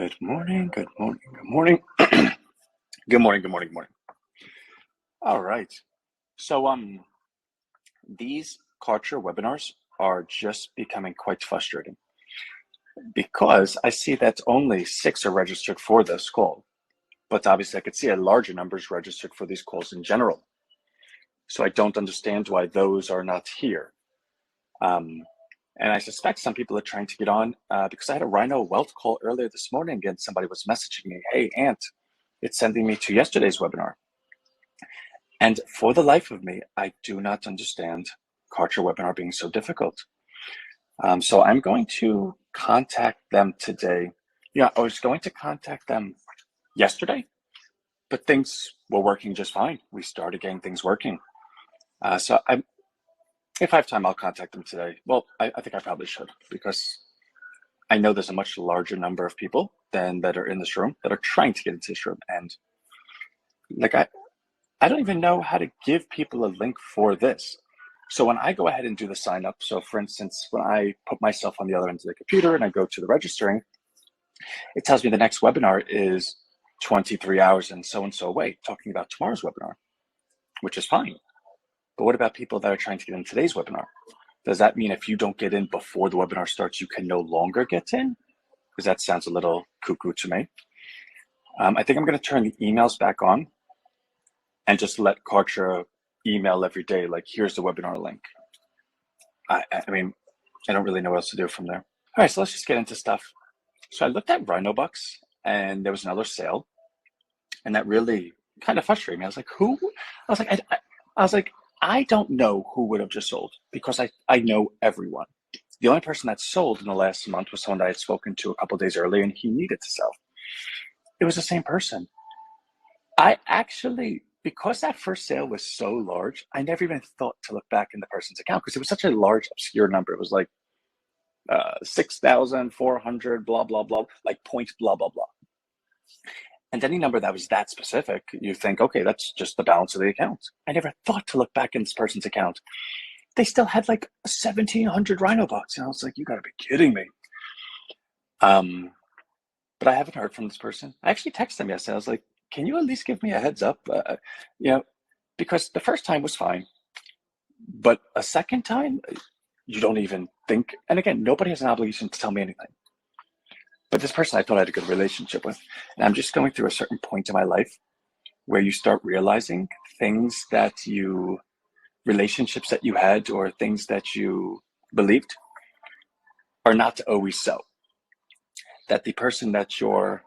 Good morning, good morning, good morning. Good morning, good morning, good morning. All right. So these culture webinars are just becoming quite frustrating because I see that only 6 are registered for this call, but obviously I could see a larger numbers registered for these calls in general. So I don't understand why those are not here. And I suspect some people are trying to get on because I had a Rhino wealth call earlier this morning and somebody was messaging me, hey, Ant, it's sending me to yesterday's webinar. And for the life of me, I do not understand culture webinar being so difficult. So I'm going to contact them today. Yeah, I was going to contact them yesterday, but things were working just fine. We started getting things working. So if I have time, I'll contact them today. Well, I think I probably should because I know there's a much larger number of people than that are in this room that are trying to get into this room. And like I don't even know how to give people a link for this. So when I go ahead and do the sign up, so for instance, when I put myself on the other end of the computer and I go to the registering, it tells me the next webinar is 23 hours and so away, talking about tomorrow's webinar, which is fine. But what about people that are trying to get in today's webinar? Does that mean if you don't get in before the webinar starts, you can no longer get in? Because that sounds a little cuckoo to me. I think I'm going to turn the emails back on and just let Kartra email every day, like, here's the webinar link. I mean, I don't really know what else to do from there. All right, so let's just get into stuff. So I looked at Rhino Bucks and there was another sale, and that really kind of frustrated me. I was like, who? I was like, I don't know who would have just sold because I know everyone. The only person that sold in the last month was someone that I had spoken to a couple of days earlier, and he needed to sell. It was the same person. I actually, because that first sale was so large, I never even thought to look back in the person's account because it was such a large, obscure number. It was like 6,400, blah, blah, blah, like point, blah, blah, blah. And any number that was that specific, you think, okay, that's just the balance of the account. I never thought to look back in this person's account. They still had like 1,700 Rhino bucks. And I was like, you gotta be kidding me. But I haven't heard from this person. I actually texted them yesterday. I was like, can you at least give me a heads up? Because the first time was fine, but a second time, you don't even think. And again, nobody has an obligation to tell me anything. But this person I thought I had a good relationship with. And I'm just going through a certain point in my life where you start realizing relationships that you had or things that you believed are not always so. That the person that you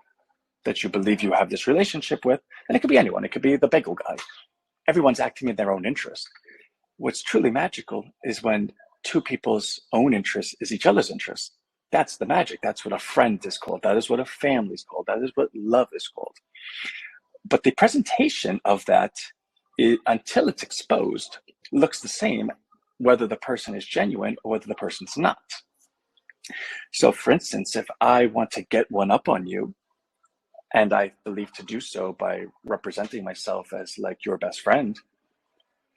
believe you have this relationship with, and it could be anyone, it could be the bagel guy. Everyone's acting in their own interest. What's truly magical is when two people's own interest is each other's interest. That's the magic. That's what a friend is called. That is what a family is called. That is what love is called. But the presentation of that, until it's exposed, looks the same, whether the person is genuine or whether the person's not. So for instance, if I want to get one up on you, and I believe to do so by representing myself as like your best friend,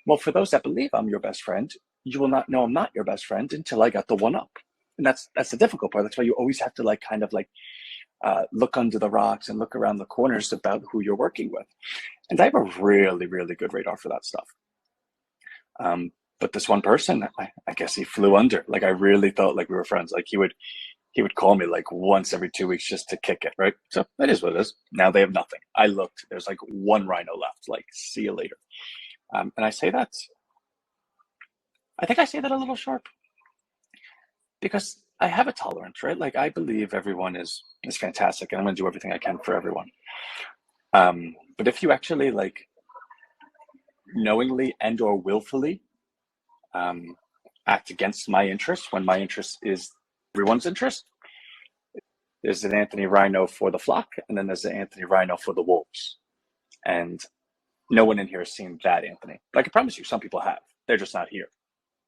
well, for those that believe I'm your best friend, you will not know I'm not your best friend until I got the one up. And that's the difficult part. That's why you always have to look under the rocks and look around the corners about who you're working with. And I have a really, really good radar for that stuff. But this one person, I guess he flew under. Like I really thought like we were friends. Like he would call me like once every 2 weeks just to kick it, right? So that is what it is. Now they have nothing. I looked, there's like one Rhino left, like see you later. And I think I say that a little sharp because I have a tolerance, right? Like I believe everyone is fantastic and I'm gonna do everything I can for everyone. But if you actually like knowingly and or willfully act against my interest when my interest is everyone's interest, there's an Anthony Rhino for the flock, and then there's an Anthony Rhino for the wolves. And no one in here has seen that Anthony. But I can promise you some people have. They're just not here.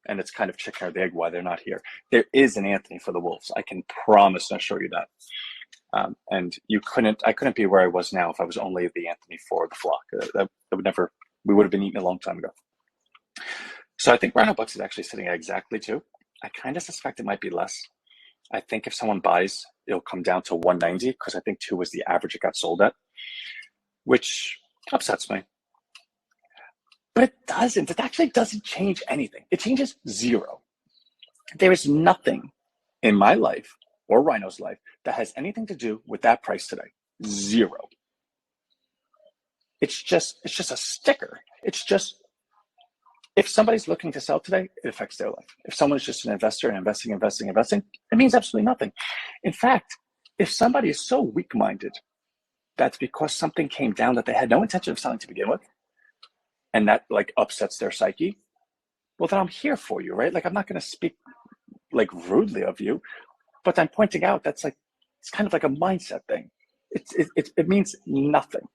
And it's kind of chicken or the egg why they're not here. There is an Anthony for the wolves. I can promise and assure you that. And I couldn't be where I was now if I was only the Anthony for the flock. We would have been eaten a long time ago. So I think Rhino Bucks is actually sitting at exactly 2. I kind of suspect it might be less. I think if someone buys, it'll come down to 190 because I think 2 was the average it got sold at, which upsets me. But it doesn't. It actually doesn't change anything. It changes zero. There is nothing in my life or Rhino's life that has anything to do with that price today. Zero. It's just a sticker. It's just, if somebody's looking to sell today, it affects their life. If someone is just an investor and investing, it means absolutely nothing. In fact, if somebody is so weak-minded, that's because something came down that they had no intention of selling to begin with, and that like upsets their psyche, well, then I'm here for you, right? Like, I'm not going to speak like rudely of you, but I'm pointing out that's like, it's kind of like a mindset thing. It means nothing.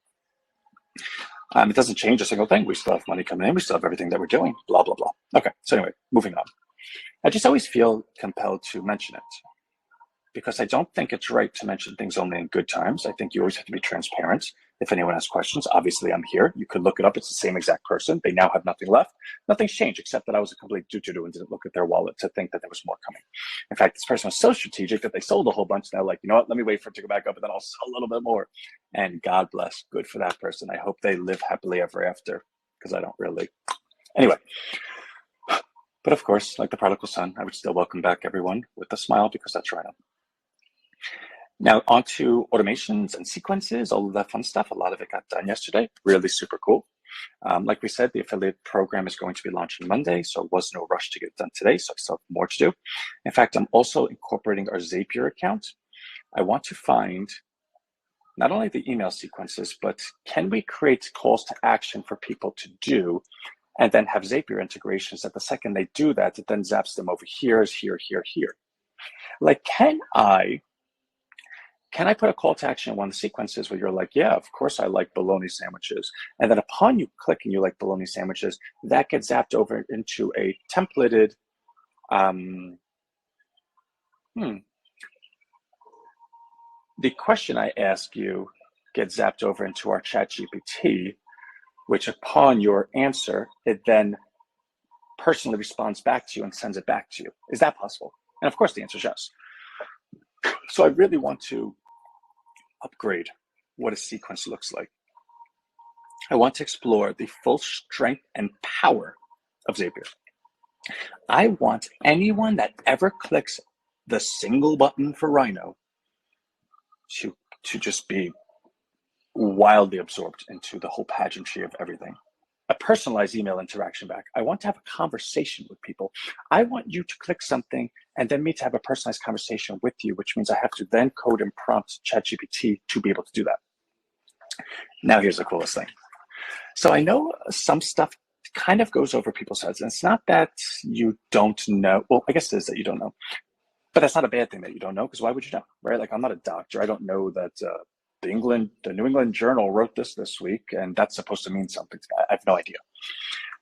It doesn't change a single thing. We still have money coming in. We still have everything that we're doing, blah, blah, blah. Okay, so anyway, moving on. I just always feel compelled to mention it because I don't think it's right to mention things only in good times. I think you always have to be transparent. If anyone has questions, obviously I'm here. You could look it up. It's the same exact person. They now have nothing left. Nothing's changed except that I was a complete doo-doo and didn't look at their wallet to think that there was more coming. In fact, this person was so strategic that they sold a whole bunch. Now, like, you know what? Let me wait for it to go back up and then I'll sell a little bit more. And God bless. Good for that person. I hope they live happily ever after because I don't really. Anyway. But of course, like the prodigal son, I would still welcome back everyone with a smile because that's Rhino. Now on to automations and sequences, all of that fun stuff. A lot of it got done yesterday. Really super cool. Like we said, the affiliate program is going to be launching Monday, so it was no rush to get it done today, so I still have more to do. In fact, I'm also incorporating our Zapier account. I want to find not only the email sequences, but can we create calls to action for people to do and then have Zapier integrations that the second they do that, it then zaps them over here, here. Like, can I put a call to action in one of the sequences where you're like, yeah, of course I like bologna sandwiches. And then upon you clicking you like bologna sandwiches, that gets zapped over into a templated, the question I ask you gets zapped over into our chat GPT, which upon your answer, it then personally responds back to you and sends it back to you. Is that possible? And of course the answer is yes. So I really want to upgrade what a sequence looks like. I want to explore the full strength and power of Zapier. I want anyone that ever clicks the single button for Rhino to just be wildly absorbed into the whole pageantry of everything. A personalized email interaction back. I want to have a conversation with people. I want you to click something and then me to have a personalized conversation with you, which means I have to then code and prompt ChatGPT to be able to do that. Now here's the coolest thing. So I know some stuff kind of goes over people's heads, and it's not that you don't know. Well, I guess it is that you don't know, but that's not a bad thing that you don't know, because why would you know, right? Like, I'm not a doctor. I don't know that the New England Journal wrote this week, and that's supposed to mean something. I have no idea.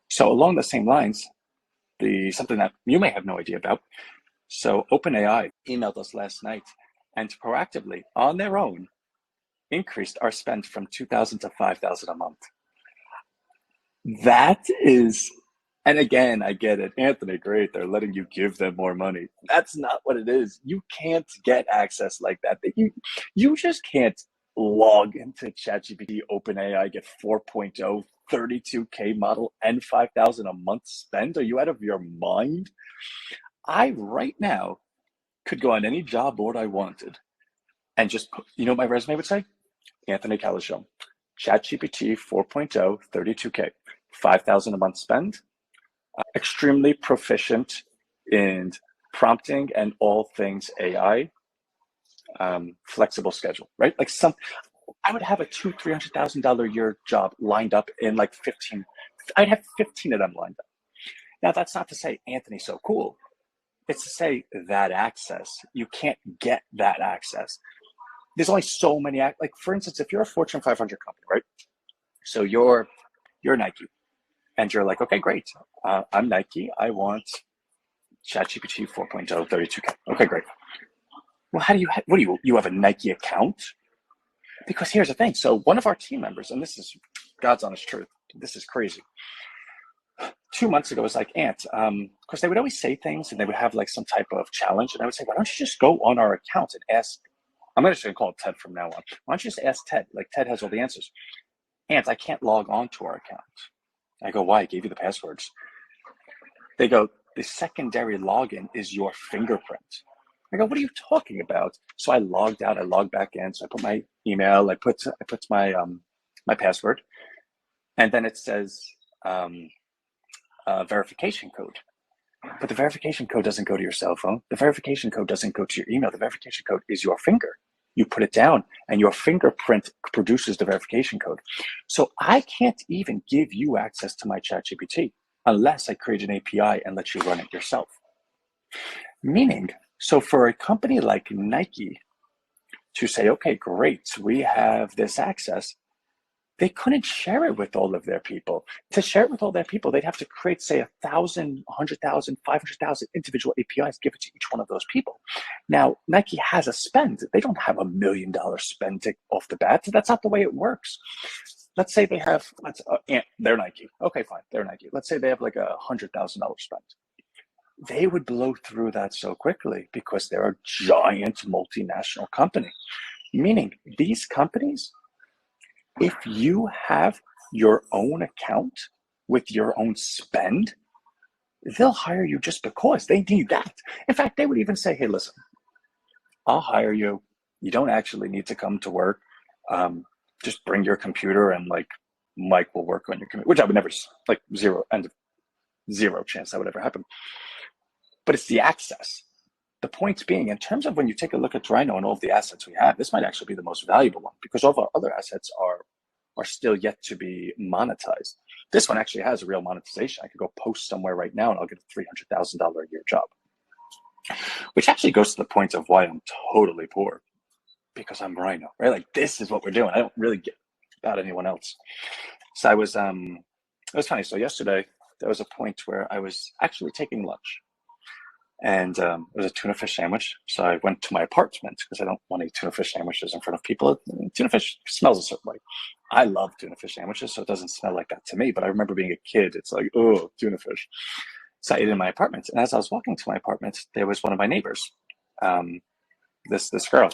So along the same lines, something that you may have no idea about. So OpenAI emailed us last night and proactively, on their own, increased our spend from $2,000 to $5,000 a month. That is, and again, I get it. Anthony, great. They're letting you give them more money. That's not what it is. You can't get access like that. You just can't log into ChatGPT, OpenAI, get 4.0, 32K model, and $5,000 a month spend. Are you out of your mind? I right now could go on any job board I wanted and just put, you know what my resume would say? Anthony Calichon, ChatGPT 4.0, 32K, 5,000 a month spend, extremely proficient in prompting and all things AI, flexible schedule, right? Like I would have a $200,000-$300,000 a year job lined up in like 15. I'd have 15 of them lined up. Now, that's not to say Anthony's so cool. It's to say that access, you can't get that access. There's only so many, like for instance, if you're a Fortune 500 company, right? So you're Nike, and you're like, okay, great. I'm Nike. I want ChatGPT 4.0, 32K. Okay, great. Well, you have a Nike account? Because here's the thing. So one of our team members, and this is God's honest truth, this is crazy. 2 months ago, it was like, Aunt, of course, they would always say things and they would have like some type of challenge. And I would say, why don't you just go on our account and ask? I'm just going to call it Ted from now on. Why don't you just ask Ted? Like, Ted has all the answers. Aunt, I can't log on to our account. I go, why? I gave you the passwords. They go, the secondary login is your fingerprint. I go, what are you talking about? So I logged out, I logged back in. So I put my email, I put my my password, and then it says verification code. But the verification code doesn't go to your cell phone. The verification code doesn't go to your email. The verification code is your finger. You put it down and your fingerprint produces the verification code. So I can't even give you access to my ChatGPT unless I create an API and let you run it yourself. Meaning, so for a company like Nike to say, okay, great, we have this access, they couldn't share it with all of their people. To share it with all their people, they'd have to create, say, 1,000, 100,000, 500,000 individual APIs, give it to each one of those people. Now, Nike has a spend. They don't have $1 million spend off the bat. That's not the way it works. Let's say they have, they're Nike. Okay, fine, they're Nike. Let's say they have like $100,000 spend. They would blow through that so quickly because they're a giant multinational company. Meaning these companies, if you have your own account with your own spend, they'll hire you just because they need that. In fact, they would even say, hey, listen, I'll hire you. You don't actually need to come to work. Just bring your computer and like Mike will work on your computer, which I would never, like zero chance that would ever happen. But it's the access. The point being, in terms of when you take a look at Rhino and all of the assets we have, this might actually be the most valuable one because all of our other assets are still yet to be monetized. This one actually has a real monetization. I could go post somewhere right now and I'll get a $300,000 a year job, which actually goes to the point of why I'm totally poor, because I'm Rhino, right? Like this is what we're doing. I don't really get about anyone else. So it was funny. So yesterday there was a point where I was actually taking lunch. And it was a tuna fish sandwich. So I went to my apartment because I don't want to eat tuna fish sandwiches in front of people. Tuna fish smells a certain way. I love tuna fish sandwiches, so it doesn't smell like that to me. But I remember being a kid, it's like, oh, tuna fish. So I ate in my apartment. And as I was walking to my apartment, there was one of my neighbors, this girl.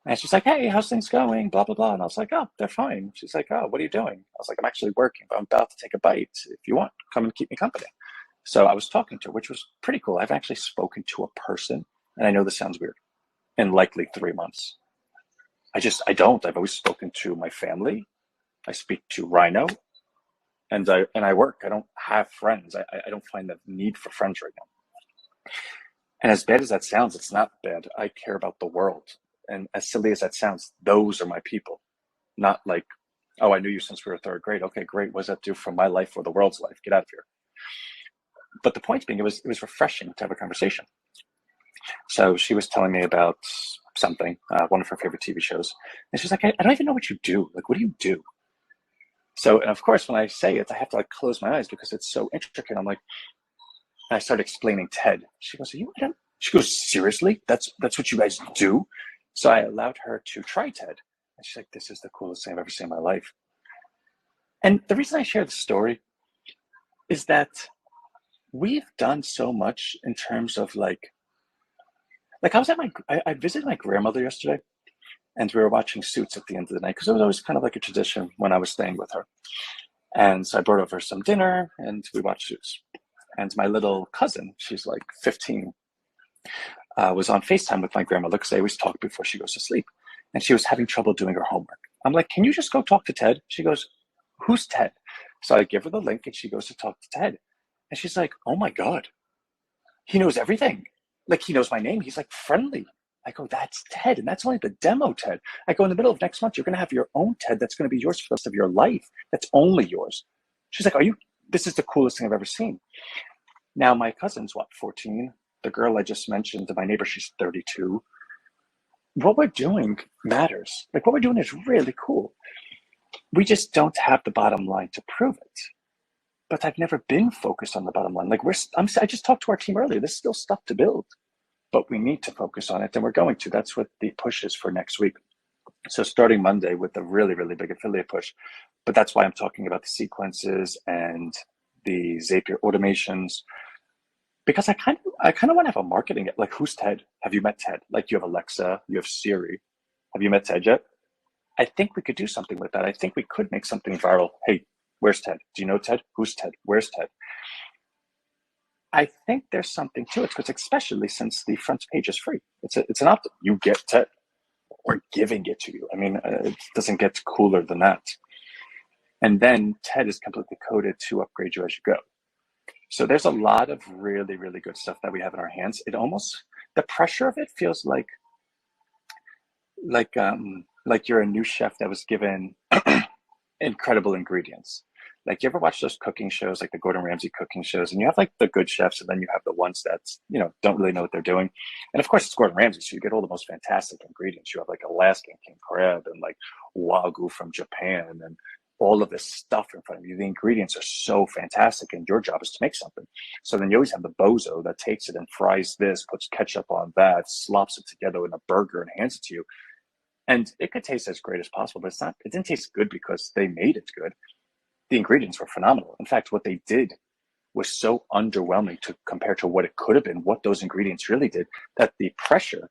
And she's like, hey, how's things going? Blah, blah, blah. And I was like, oh, they're fine. She's like, oh, what are you doing? I was like, I'm actually working, but I'm about to take a bite. If you want, come and keep me company. So I was talking to her, which was pretty cool. I've actually spoken to a person, and I know this sounds weird, in likely 3 months. I don't. I've always spoken to my family. I speak to Rhino, and I work. I don't have friends. I don't find the need for friends right now. And as bad as that sounds, it's not bad. I care about the world. And as silly as that sounds, those are my people. Not like, oh, I knew you since we were third grade. Okay, great. What does that do for my life or the world's life? Get out of here. But the point being, it was refreshing to have a conversation. So she was telling me about something, one of her favorite TV shows. And she's like, I don't even know what you do. Like, what do you do? So, and of course, when I say it, I have to like close my eyes because it's so intricate. I'm like, and I started explaining Ted. She goes, she goes, seriously? That's what you guys do? So I allowed her to try Ted. And she's like, this is the coolest thing I've ever seen in my life. And the reason I share the story is that we've done so much in terms of like I was at I visited my grandmother yesterday, and we were watching Suits at the end of the night because it was always kind of like a tradition when I was staying with her. And so I brought over some dinner and we watched Suits. And my little cousin, she's like 15, was on FaceTime with my grandmother because they always talk before she goes to sleep. And she was having trouble doing her homework. I'm like, can you just go talk to Ted? She goes, who's Ted? So I give her the link and she goes to talk to Ted. And she's like, oh my God, he knows everything. Like, he knows my name. He's like friendly. I go, that's Ted. And that's only the demo Ted. I go, in the middle of next month, you're going to have your own Ted that's going to be yours for the rest of your life. That's only yours. She's like, this is the coolest thing I've ever seen. Now, my cousin's 14? The girl I just mentioned, my neighbor, she's 32. What we're doing matters. Like, what we're doing is really cool. We just don't have the bottom line to prove it. But I've never been focused on the bottom line. Like I just talked to our team earlier. There's still stuff to build, but we need to focus on it, and we're going to. That's what the push is for next week. So starting Monday with a really, really big affiliate push. But that's why I'm talking about the sequences and the Zapier automations, because I kind of want to have a marketing, like, who's Ted? Have you met Ted? Like, you have Alexa, you have Siri. Have you met Ted yet? I think we could do something with that. I think we could make something viral. Hey, where's Ted? Do you know Ted? Who's Ted? Where's Ted? I think there's something to it, because especially since the front page is free. It's an opt. You get Ted. We're giving it to you. I mean, it doesn't get cooler than that. And then Ted is completely coded to upgrade you as you go. So there's a lot of really, really good stuff that we have in our hands. It almost, the pressure of it feels like you're a new chef that was given incredible ingredients. Like, you ever watch those cooking shows, like the Gordon Ramsay cooking shows, and you have like the good chefs, and then you have the ones that, don't really know what they're doing. And of course, it's Gordon Ramsay, so you get all the most fantastic ingredients. You have like Alaskan king crab and like wagyu from Japan and all of this stuff in front of you. The ingredients are so fantastic, and your job is to make something. So then you always have the bozo that takes it and fries this, puts ketchup on that, slops it together in a burger and hands it to you. And it could taste as great as possible, but it didn't taste good because they made it good. The ingredients were phenomenal. In fact, what they did was so underwhelming compared to what it could have been, what those ingredients really did, that the pressure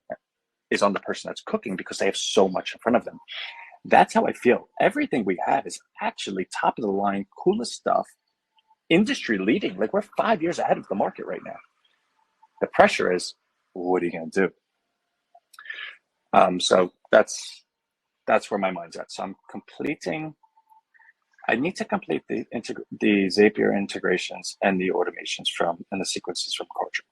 is on the person that's cooking because they have so much in front of them. That's how I feel. Everything we have is actually top of the line, coolest stuff, industry leading. Like, we're 5 years ahead of the market right now. The pressure is, what are you going to do? So that's where my mind's at. So I need to complete the Zapier integrations and the automations and the sequences from Culture.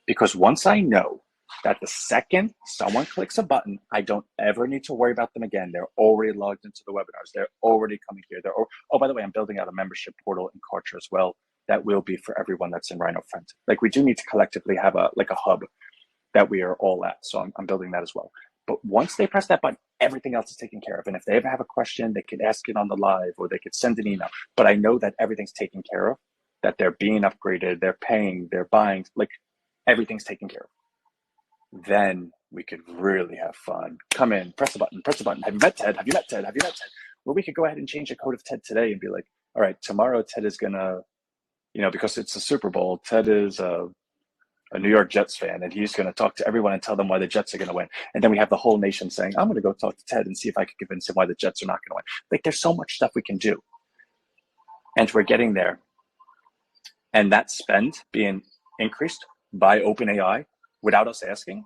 Because once I know that the second someone clicks a button, I don't ever need to worry about them again. They're already logged into the webinars. They're already coming here. Oh, by the way, I'm building out a membership portal in Culture as well. That will be for everyone that's in Rhino Friend. Like, we do need to collectively have a hub that we are all at. So I'm building that as well. But once they press that button, everything else is taken care of. And if they ever have a question, they could ask it on the live, or they could send an email. But I know that everything's taken care of, that they're being upgraded, they're paying, they're buying, like, everything's taken care of. Then we could really have fun. Come in, press the button. Have you met Ted? Have you met Ted? Have you met Ted? Where we could go ahead and change the code of Ted today and be like, all right, tomorrow Ted is going to, because it's the Super Bowl, Ted is a New York Jets fan, and he's going to talk to everyone and tell them why the Jets are going to win. And then we have the whole nation saying, I'm going to go talk to Ted and see if I can convince him why the Jets are not going to win. Like, there's so much stuff we can do. And we're getting there. And that spend being increased by OpenAI without us asking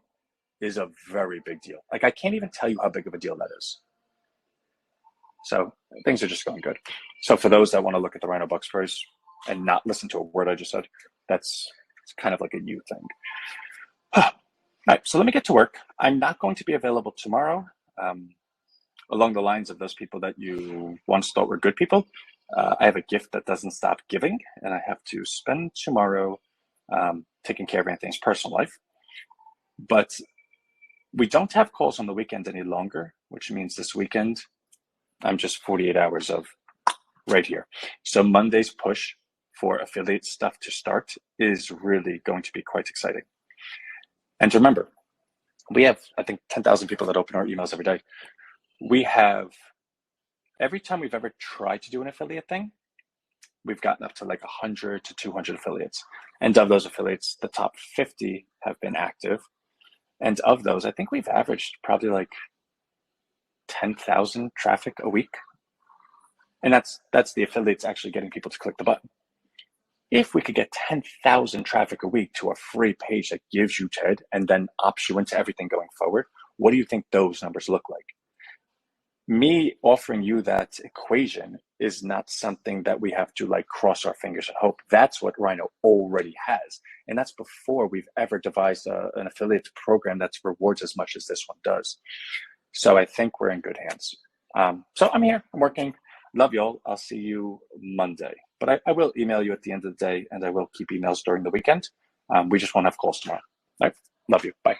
is a very big deal. Like, I can't even tell you how big of a deal that is. So things are just going good. So for those that want to look at the Rhino Bucks first and not listen to a word I just said, it's kind of like a you thing. All right, so let me get to work. I'm not going to be available tomorrow. Along the lines of those people that you once thought were good people, I have a gift that doesn't stop giving, and I have to spend tomorrow taking care of anything's personal life. But we don't have calls on the weekend any longer, which means this weekend I'm just 48 hours of right here. So Monday's push for affiliate stuff to start is really going to be quite exciting. And remember, we have, I think, 10,000 people that open our emails every day. We have, every time we've ever tried to do an affiliate thing, we've gotten up to like 100 to 200 affiliates. And of those affiliates, the top 50 have been active. And of those, I think we've averaged probably like 10,000 traffic a week. And that's the affiliates actually getting people to click the button. If we could get 10,000 traffic a week to a free page that gives you TED and then opts you into everything going forward, what do you think those numbers look like? Me offering you that equation is not something that we have to like cross our fingers and hope. That's what Rhino already has. And that's before we've ever devised an affiliate program that's rewards as much as this one does. So I think we're in good hands. So I'm here, I'm working. Love y'all. I'll see you Monday. But I will email you at the end of the day, and I will keep emails during the weekend. We just won't have calls tomorrow. All right. Love you. Bye.